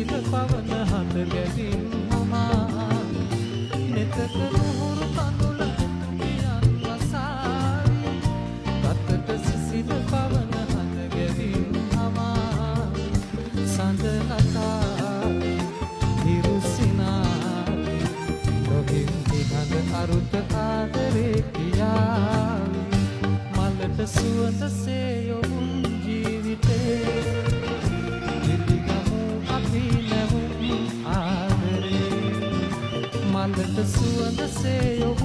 සිසිල පවන හඳ ගැවීම් හමා නෙතක නුහුරු කඳුල පියන් වසාවි රතට සිසිල පවන හඳ ගැවීම් හමා සඳ අතාවි හිරුසිනාවි ලොහින් දිහඳ අරුත ආදරේ කියාවි මලට සුවඳ සේයොවුන් ජීවිතේ මලට සුවඳ සේයොවුන්